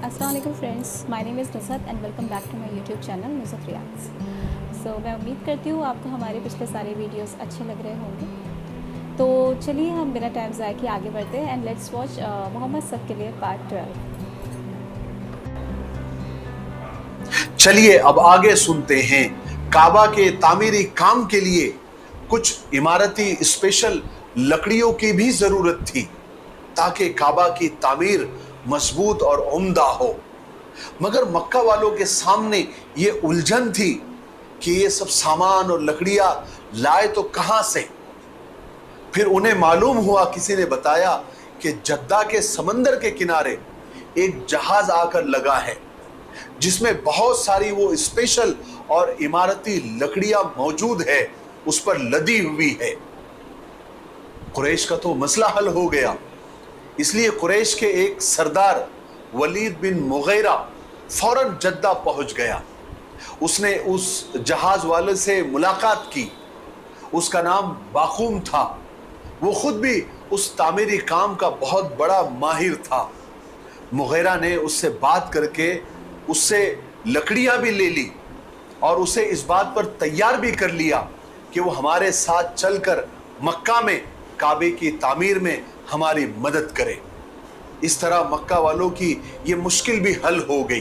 अस्सलाम वालेकुम friends, my name is Nusrat and welcome back to my YouTube channel Nusrat Riaz. मैं उम्मीद करती हूँ आपको हमारे पिछले सारे वीडियोस अच्छे लग रहे होंगे। तो चलिए हम बिना टाइम ज़ाय किए आगे बढ़ते हैं एंड लेट्स वॉच मोहम्मद सब के लिए पार्ट 12। चलिए अब आगे सुनते हैं। काबा के तामीरी काम के लिए कुछ इमारती स्पेशल लकड़ियों की भी जरूरत थी ताकि काबा की तामीर मजबूत और उम्दा हो। मगर मक्का वालों के सामने ये उलझन थी कि ये सब सामान और लकड़ियां लाए तो कहां से। फिर उन्हें मालूम हुआ, किसी ने बताया कि जद्दा के समंदर के किनारे एक जहाज आकर लगा है जिसमें बहुत सारी वो स्पेशल और इमारती लकड़ियां मौजूद है, उस पर लदी हुई है। कुरैश का तो मसला हल हो गया। इसलिए कुरैश के एक सरदार वलीद बिन मुगैरा फौरन जद्दा पहुंच गया। उसने उस जहाज वाले से मुलाकात की। उसका नाम बाखूम था। वो खुद भी उस तामीरी काम का बहुत बड़ा माहिर था। मुगैरा ने उससे बात करके उससे लकड़ियां भी ले ली और उसे इस बात पर तैयार भी कर लिया कि वो हमारे साथ चलकर मक्का में काबे की तामीर में हमारी मदद करे। इस तरह मक्का वालों की ये मुश्किल भी हल हो गई।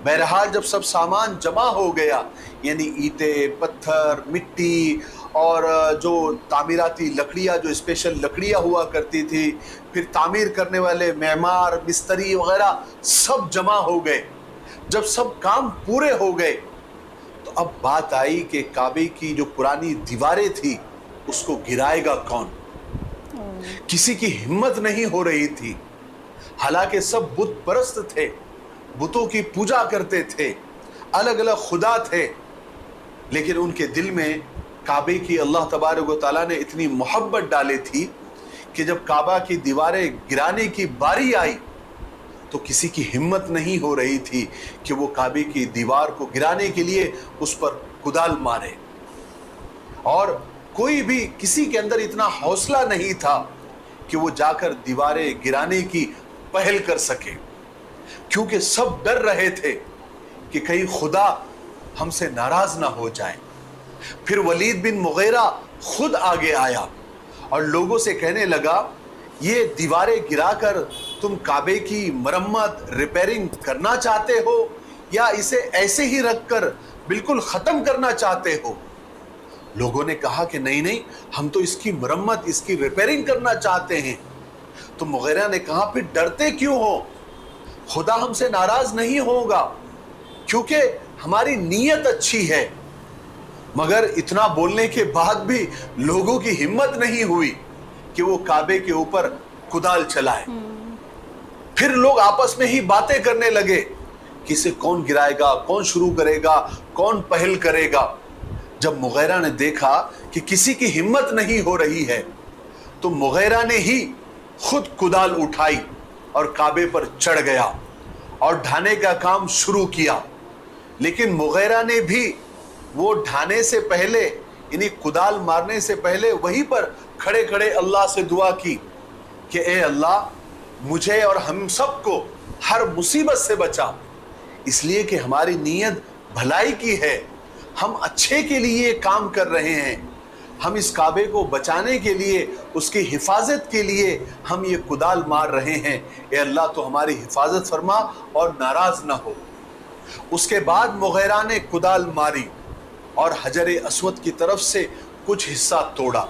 बहरहाल जब सब सामान जमा हो गया, यानी ईंटें, पत्थर, मिट्टी और जो तामीराती लकड़ियां, जो स्पेशल लकड़ियां हुआ करती थी, फिर तामीर करने वाले मेमार, मिस्त्री वगैरह सब जमा हो गए। जब सब काम पूरे हो गए तो अब बात आई कि काबे की जो पुरानी दीवारें थी उसको गिराएगा कौन। किसी की हिम्मत नहीं हो रही थी। हालांकि सब बुत परस्त थे, बुतों की पूजा करते थे, अलग अलग खुदा थे, लेकिन उनके दिल में काबे की अल्लाह तबारक व तआला ने इतनी मोहब्बत डाली थी कि जब काबा की दीवारें गिराने की बारी आई तो किसी की हिम्मत नहीं हो रही थी कि वो काबे की दीवार को गिराने के लिए उस पर कुदाल मारे। और कोई भी, किसी के अंदर इतना हौसला नहीं था कि वो जाकर दीवारें गिराने की पहल कर सके, क्योंकि सब डर रहे थे कि कहीं खुदा हमसे नाराज ना हो जाए। फिर वलीद बिन मुगैरा खुद आगे आया और लोगों से कहने लगा, ये दीवारें गिराकर तुम काबे की मरम्मत, रिपेयरिंग करना चाहते हो या इसे ऐसे ही रखकर बिल्कुल खत्म करना चाहते हो? लोगों ने कहा कि नहीं नहीं, हम तो इसकी मरम्मत, इसकी रिपेयरिंग करना चाहते हैं। तो मुगैरा ने कहा, फिर डरते क्यों हो? खुदा हमसे नाराज नहीं होगा क्योंकि हमारी नीयत अच्छी है। मगर इतना बोलने के बाद भी लोगों की हिम्मत नहीं हुई कि वो काबे के ऊपर कुदाल चलाए। फिर लोग आपस में ही बातें करने लगे कि इसे कौन गिराएगा, कौन शुरू करेगा, कौन पहल करेगा। जब मुगैरा ने देखा कि किसी की हिम्मत नहीं हो रही है तो मुगैरा ने ही खुद कुदाल उठाई और काबे पर चढ़ गया और ढाने का काम शुरू किया। लेकिन मुगैरा ने भी वो ढाने से पहले, यानी कुदाल मारने से पहले, वहीं पर खड़े खड़े अल्लाह से दुआ की कि ए अल्लाह, मुझे और हम सबको हर मुसीबत से बचा, इसलिए कि हमारी नीयत भलाई की है, हम अच्छे के लिए काम कर रहे हैं, हम इस काबे को बचाने के लिए, उसकी हिफाजत के लिए हम ये कुदाल मार रहे हैं। ए अल्लाह, तो हमारी हिफाजत फरमा और नाराज ना हो। उसके बाद मुगैरा ने कुदाल मारी और हजर अस्वद की तरफ से कुछ हिस्सा तोड़ा,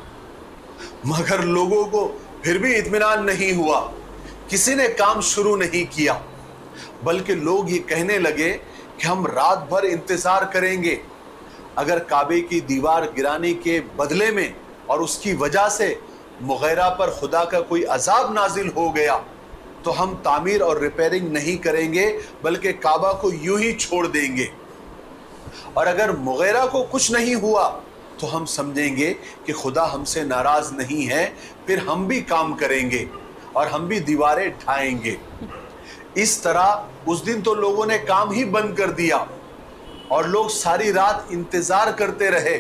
मगर लोगों को फिर भी इत्मीनान नहीं हुआ। किसी ने काम शुरू नहीं किया, बल्कि लोग ये कहने लगे कि हम रात भर इंतजार करेंगे। अगर काबे की दीवार गिराने के बदले में और उसकी वजह से मुगैरा पर खुदा का कोई अजाब नाजिल हो गया तो हम तामीर और रिपेयरिंग नहीं करेंगे, बल्कि काबा को यूं ही छोड़ देंगे। और अगर मुगैरा को कुछ नहीं हुआ तो हम समझेंगे कि खुदा हमसे नाराज नहीं है, फिर हम भी काम करेंगे और हम भी दीवारें ढाएंगे। इस तरह उस दिन तो लोगों ने काम ही बंद कर दिया और लोग सारी रात इंतजार करते रहे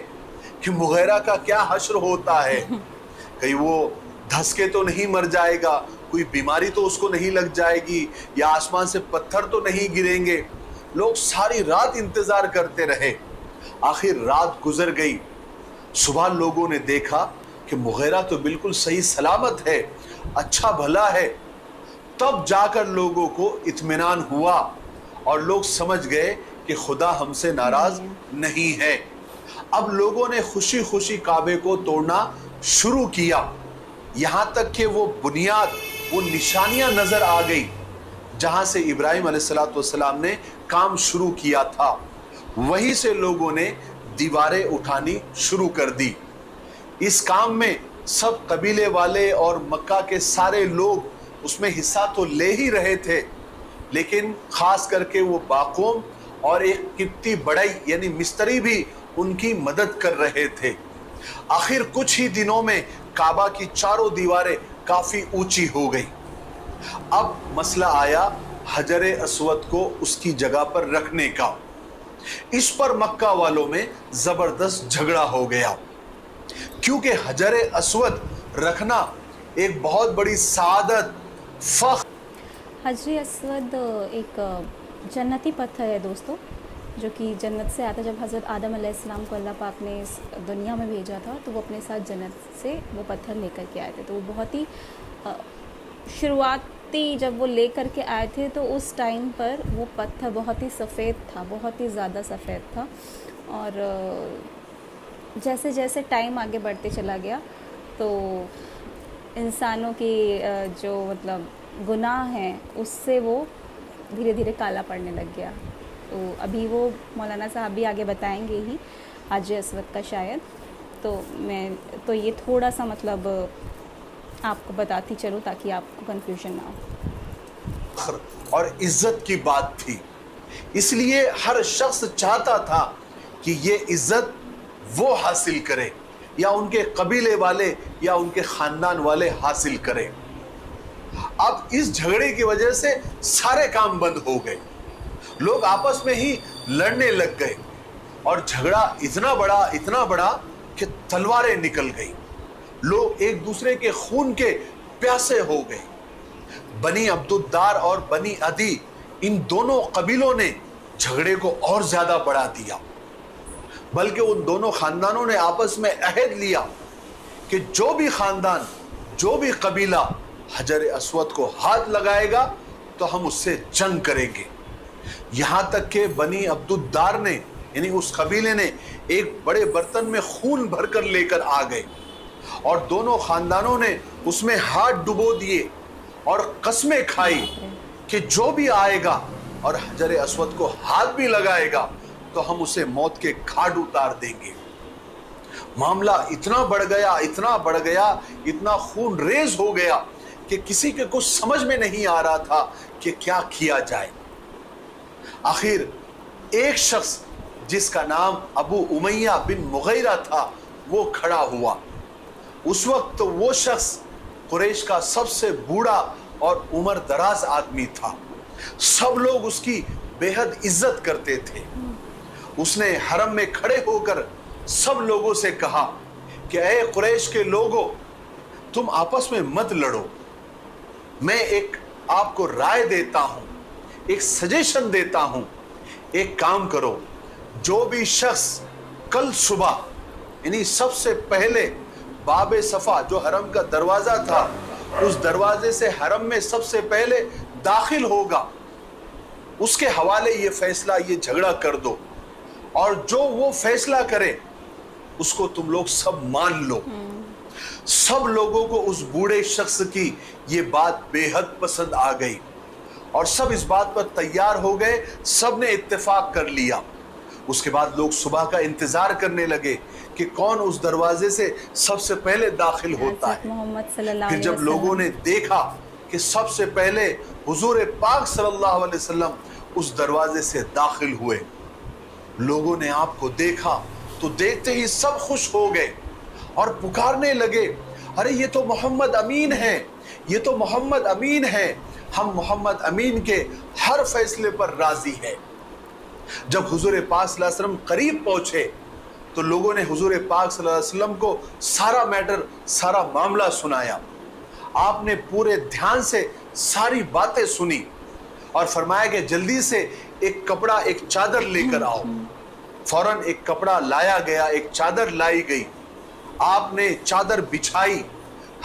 कि मुगैरा का क्या हश्र होता है, कहीं वो धस के तो नहीं मर जाएगा, कोई बीमारी तो उसको नहीं लग जाएगी या आसमान से पत्थर तो नहीं गिरेंगे। लोग सारी रात इंतजार करते रहे। आखिर रात गुजर गई। सुबह लोगों ने देखा कि मुगीरा तो बिल्कुल सही सलामत है, अच्छा भला है। तब जाकर लोगों को इत्मीनान हुआ और लोग समझ गए कि खुदा हमसे नाराज नहीं है। अब लोगों ने खुशी खुशी काबे को तोड़ना शुरू किया, यहाँ तक कि वो बुनियाद, वो निशानियां नजर आ गई जहां से इब्राहिम अलैहिस्सलाम ने काम शुरू किया था। वहीं से लोगों ने दीवारें उठानी शुरू कर दी। इस काम में सब कबीले वाले और मक्का के सारे लोग उसमें हिस्सा तो ले ही रहे थे, लेकिन खास करके वो बाकौम और एक किप्ती बड़ई यानी मिस्त्री भी उनकी मदद कर रहे थे। आखिर कुछ ही दिनों में काबा की चारों दीवारें काफी ऊंची हो गई। अब मसला आया हजरे अस्वद को उसकी जगह पर रखने का। इस पर मक्का वालों में जबरदस्त झगड़ा हो गया, क्योंकि हजरे अस्वद रखना एक बहुत बड़ी सादत, फख्र। हजरे अस्वद एक जन्नती पत्थर है दोस्तों, जो कि जन्नत से आता। जब हज़रत आदम अलैहिस्सलाम को अल्लाह पाक ने इस दुनिया में भेजा था तो वो अपने साथ जन्नत से वो पत्थर लेकर के आए थे। तो वो बहुत ही शुरुआती जब वो लेकर के आए थे तो उस टाइम पर वो पत्थर बहुत ही सफ़ेद था, बहुत ही ज़्यादा सफ़ेद था। और जैसे जैसे टाइम आगे बढ़ते चला गया तो इंसानों की जो मतलब गुनाह हैं उससे वो धीरे धीरे काला पड़ने लग गया। तो अभी वो मौलाना साहब भी आगे बताएंगे ही हजरे अस्वद का शायद। तो मैं तो ये थोड़ा सा मतलब आपको बताती चलूँ ताकि आपको कन्फ्यूजन ना हो। और इज्जत की बात थी, इसलिए हर शख्स चाहता था कि ये इज्जत वो हासिल करे या उनके कबीले वाले या उनके खानदान वाले हासिल करें। अब इस झगड़े की वजह से सारे काम बंद हो गए, लोग आपस में ही लड़ने लग गए और झगड़ा इतना बड़ा कि तलवारें निकल गई। लोग एक दूसरे के खून के प्यासे हो गए। बनी अब्दुद्दार और बनी अदी, इन दोनों कबीलों ने झगड़े को और ज्यादा बढ़ा दिया। बल्कि उन दोनों खानदानों ने आपस में अहद लिया कि जो भी खानदान, जो भी कबीला हजर अस्वद को हाथ लगाएगा तो हम उससे जंग करेंगे। यहां तक कि बनी अब्दुद्दार ने यानी उस कबीले ने एक बड़े बर्तन में खून भरकर लेकर आ गए और दोनों खानदानों ने उसमें हाथ डुबो दिए और कस्में खाई कि जो भी आएगा और हजर अस्वद को हाथ भी लगाएगा तो हम उसे मौत के घाट उतार देंगे। मामला इतना बढ़ गया, इतना खून रेज हो गया कि किसी के कुछ समझ में नहीं आ रहा था कि क्या किया जाए। आखिर एक शख्स जिसका नाम अबू उमैया बिन मुगीरा था वो खड़ा हुआ। उस वक्त वो शख्स कुरैश का सबसे बूढ़ा और उम्र दराज आदमी था। सब लोग उसकी बेहद इज्जत करते थे। उसने हरम में खड़े होकर सब लोगों से कहा कि ऐ कुरैश के लोगों, तुम आपस में मत लड़ो। मैं एक आपको राय देता हूं, एक सजेशन देता हूं। एक काम करो, जो भी शख्स कल सुबह यानी सबसे पहले बाबे सफा जो हरम का दरवाजा था, उस दरवाजे से हरम में सबसे पहले दाखिल होगा, उसके हवाले ये फैसला, ये झगड़ा कर दो और जो वो फैसला करे उसको तुम लोग सब मान लो। सब लोगों को उस बूढ़े शख्स की ये बात बेहद पसंद आ गई और सब इस बात पर तैयार हो गए, सब ने इत्तेफाक कर लिया। उसके बाद लोग सुबह का इंतजार करने लगे कि कौन उस दरवाजे से सबसे पहले दाखिल होता है। फिर जब लोगों ने देखा कि सबसे पहले हुजूर पाक सल्लल्लाहु अलैहि वसल्लम उस दरवाजे से दाखिल हुए, लोगों ने आपको देखा तो देखते ही सब खुश हो गए और पुकारने लगे, अरे ये तो मोहम्मद अमीन है, ये तो मोहम्मद अमीन है, हम मोहम्मद अमीन के हर फैसले पर राजी हैं। जब हुजूर पाक सल्लल्लाहु अलैहि वसल्लम करीब पहुंचे तो लोगों ने हुजूर पाक सल्लल्लाहु अलैहि वसल्लम को सारा मैटर, सारा मामला सुनाया। आपने पूरे ध्यान से सारी बातें सुनी और फरमाया कि जल्दी से एक कपड़ा, एक चादर लेकर आओ। फौरन एक कपड़ा लाया गया, एक चादर लाई गई। आपने चादर बिछाई,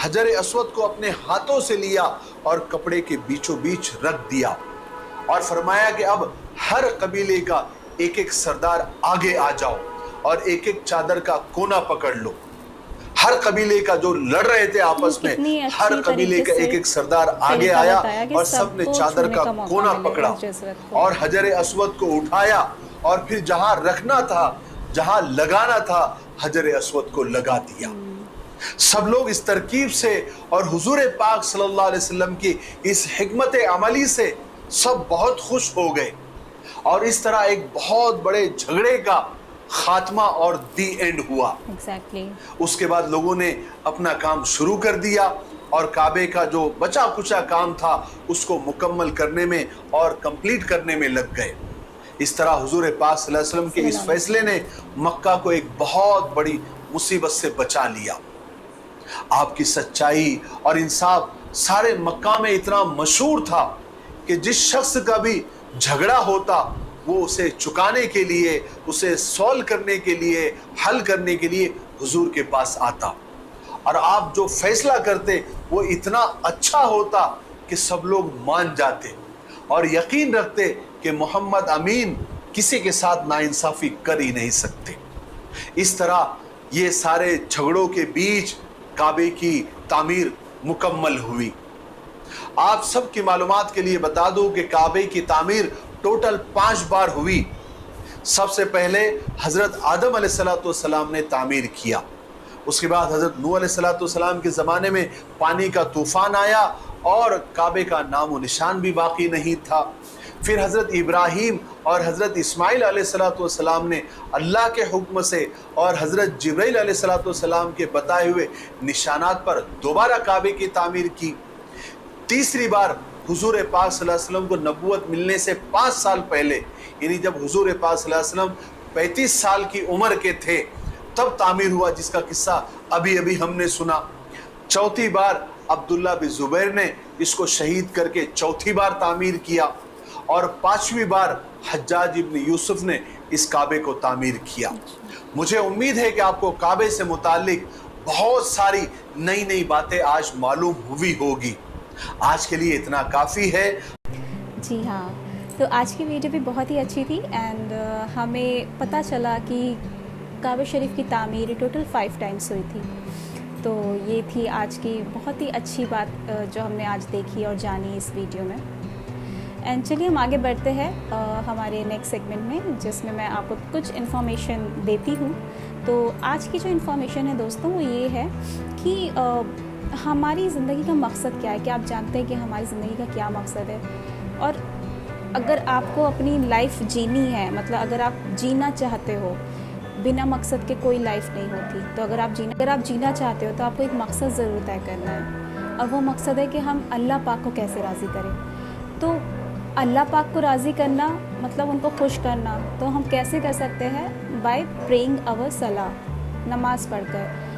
हजर अस्वद को अपने हाथों से लिया और कपड़े के बीचों बीच रख दिया और फरमाया कि अब हर कबीले का एक एक सरदार आगे आ जाओ और एक एक चादर का कोना पकड़ लो। हर कबीले का जो लड़ रहे थे आपस में, हर कबीले का एक एक सरदार आगे आया और सबने चादर का कोना पकड़ा और हजर अस्वद को उठाया और फिर जहां रखना था, जहां लगाना था, हजर अस्वद को लगा दिया। सब लोग इस तरकीब से और हुजूर पाक सल्लल्लाहु अलैहि वसल्लम की इस हिकमत अमली से सब बहुत खुश हो गए और इस तरह एक बहुत बड़े झगड़े का खात्मा और दी एंड हुआ। उसके बाद लोगों ने अपना काम शुरू कर दिया और काबे का जो बचा कुचा काम था उसको मुकम्मल करने में और कंप्लीट करने में लग गए। इस तरह हुजूर पाक सल्लल्लाहु अलैहि वसल्लम के इस फैसले ने मक्का को एक बहुत बड़ी मुसीबत से बचा लिया। आपकी सच्चाई और इंसाफ सारे मक्का में इतना मशहूर था कि जिस शख्स का भी झगड़ा होता वो उसे चुकाने के लिए, उसे सॉल्व करने के लिए, हल करने के लिए हुजूर के पास आता और आप जो फैसला करते वो इतना अच्छा होता कि सब लोग मान जाते और यकीन रखते कि मोहम्मद अमीन किसी के साथ नाइंसाफी कर ही नहीं सकते। इस तरह ये सारे झगड़ों के बीच काबे की तामीर मुकम्मल हुई। आप सब की मालूमात के लिए बता दूं कि काबे की तामीर टोटल 5 बार हुई। सबसे पहले हजरत आदम अलैहिस्सलाम ने तामीर किया, उसके बाद हजरत नूह अलैहिस्सलाम के ज़माने में पानी का तूफान आया और काबे का नामो निशान भी बाकी नहीं था। फिर हजरत इब्राहीम और हजरत इस्माइल अलैहिस्सलाम ने अल्लाह के हुक्म से और हजरत जिब्राइल अलैहिस्सलाम के बताए हुए निशानात पर दोबारा काबे की तामीर की। तीसरी बार हुजूर पाक सल्लल्लाहु अलैहि वसल्लम को नबूवत मिलने से 5 साल पहले, यानी जब हुजूर पाक सल्लल्लाहु अलैहि वसल्लम 35 साल की उम्र के थे तब तामीर हुआ, जिसका किस्सा अभी अभी हमने सुना। चौथी बार अब्दुल्ला बिन जुबैर ने इसको शहीद करके चौथी बार तामीर किया और 5वीं बार हज्जाज इब्न यूसुफ ने इस काबे को तामीर किया। मुझे उम्मीद है कि आपको काबे से मुतालिक बहुत सारी नई नई बातें आज मालूम हुई होगी। आज के लिए इतना काफ़ी है। जी हाँ, तो आज की वीडियो भी बहुत ही अच्छी थी एंड हमें पता चला कि काबा शरीफ की तामीर टोटल 5 टाइम्स हुई थी। तो ये थी आज की बहुत ही अच्छी बात जो हमने आज देखी और जानी इस वीडियो में। एंड चलिए हम आगे बढ़ते हैं हमारे नेक्स्ट सेगमेंट में, जिसमें मैं आपको कुछ इन्फॉर्मेशन देती हूँ। तो आज की जो इन्फॉर्मेशन है दोस्तों वो ये है कि हमारी ज़िंदगी का मकसद क्या है। क्या आप जानते हैं कि हमारी ज़िंदगी का क्या मकसद है? और अगर आपको अपनी लाइफ जीनी है, मतलब अगर आप जीना चाहते हो, बिना मकसद के कोई लाइफ नहीं होती। तो अगर आप जीना चाहते हो तो आपको एक मकसद ज़रूर तय करना है और वो मकसद है कि हम अल्लाह पाक को कैसे राज़ी करें। तो अल्लाह पाक को राज़ी करना मतलब उनको खुश करना, तो हम कैसे कर सकते हैं? बाय प्रेइंग अवर सलाह, नमाज़ पढ़कर।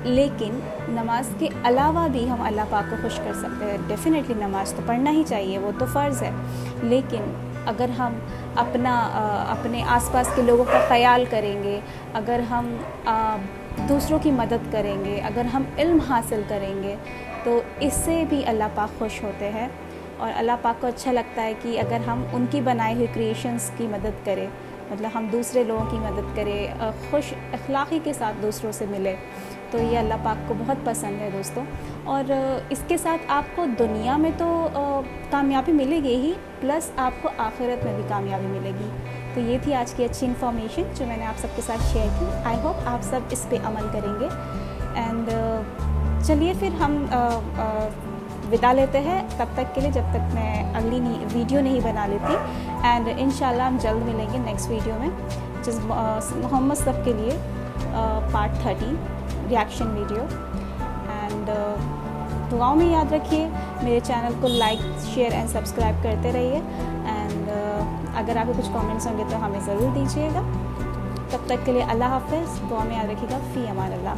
लेकिन नमाज के अलावा भी हम अल्लाह पाक को खुश कर सकते हैं। डेफिनेटली नमाज तो पढ़ना ही चाहिए, वो तो फ़र्ज़ है। लेकिन अगर हम अपने आसपास के लोगों का ख्याल करेंगे, अगर हम दूसरों की मदद करेंगे, अगर हम इल्म हासिल करेंगे, तो इससे भी अल्लाह पाक खुश होते हैं। और अल्लाह पाक को अच्छा लगता है कि अगर हम उनकी बनाई हुई क्रिएशंस की मदद करें, मतलब हम दूसरे लोगों की मदद करें, खुश अखलाक़ी के साथ दूसरों से मिले, तो ये अल्लाह पाक को बहुत पसंद है दोस्तों। और इसके साथ आपको दुनिया में तो कामयाबी मिलेगी ही, प्लस आपको आखिरत में भी कामयाबी मिलेगी। तो ये थी आज की अच्छी इन्फॉर्मेशन जो मैंने आप सबके साथ शेयर की। आई होप आप सब इस पे अमल करेंगे। एंड चलिए फिर हम विदा लेते हैं तब तक के लिए, जब तक मैं अगली वीडियो नहीं बना लेती। एंड इंशाल्लाह हम जल्द मिलेंगे नेक्स्ट वीडियो में, जिस मोहम्मद सब के लिए पार्ट 30 रिएक्शन वीडियो। एंड दुआओं में याद रखिए, मेरे चैनल को लाइक शेयर एंड सब्सक्राइब करते रहिए। एंड अगर आपके कुछ कमेंट्स होंगे तो हमें ज़रूर दीजिएगा। तब तक के लिए अल्लाह हाफ़िज़, दुआ में याद रखिएगा। फ़ी अमान अल्लाह।